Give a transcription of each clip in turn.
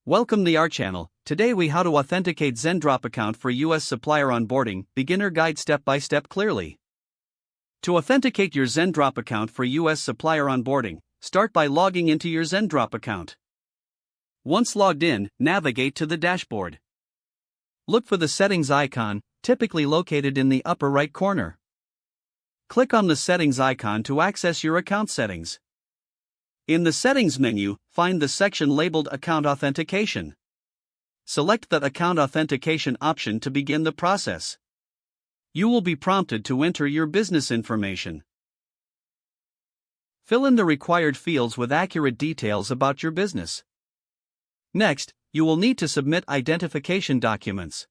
Welcome to our channel. Today we how to authenticate Zendrop account for US supplier onboarding, beginner guide step by step clearly. To authenticate your Zendrop account for US supplier onboarding, start by logging into your Zendrop account. Once logged in, navigate to the dashboard. Look for the settings icon, typically located in the upper right corner. Click on the settings icon to access your account settings. In the Settings menu, find the section labeled Account Authentication. Select the Account Authentication option to begin the process. You will be prompted to enter your business information. Fill in the required fields with accurate details about your business. Next, you will need to submit identification documents.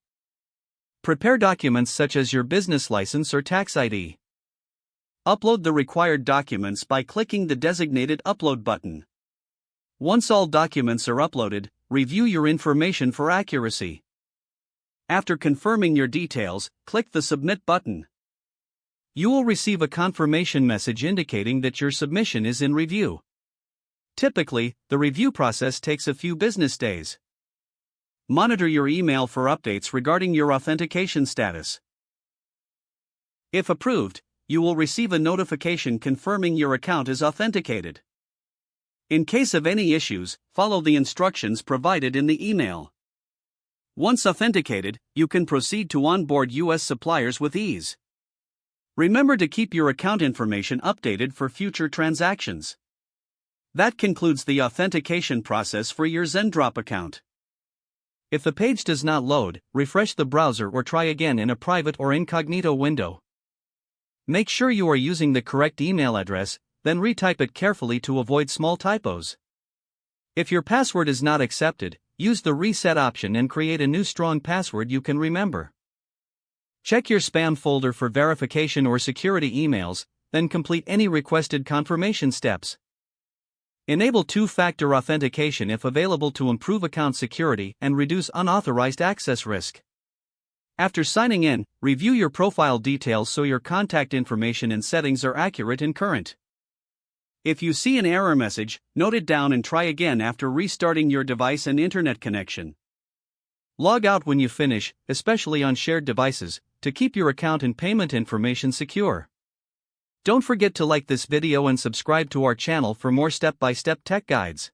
Prepare documents such as your business license or tax ID. Upload the required documents by clicking the designated Upload button. Once all documents are uploaded, review your information for accuracy. After confirming your details, click the Submit button. You will receive a confirmation message indicating that your submission is in review. Typically, the review process takes a few business days. Monitor your email for updates regarding your authentication status. If approved, you will receive a notification confirming your account is authenticated. In case of any issues, follow the instructions provided in the email. Once authenticated, you can proceed to onboard US suppliers with ease. Remember to keep your account information updated for future transactions. That concludes the authentication process for your Zendrop account. If the page does not load, refresh the browser or try again in a private or incognito window. Make sure you are using the correct email address, then retype it carefully to avoid small typos. If your password is not accepted, use the reset option and create a new strong password you can remember. Check your spam folder for verification or security emails, then complete any requested confirmation steps. Enable two-factor authentication if available to improve account security and reduce unauthorized access risk. After signing in, review your profile details so your contact information and settings are accurate and current. If you see an error message, note it down and try again after restarting your device and internet connection. Log out when you finish, especially on shared devices, to keep your account and payment information secure. Don't forget to like this video and subscribe to our channel for more step-by-step tech guides.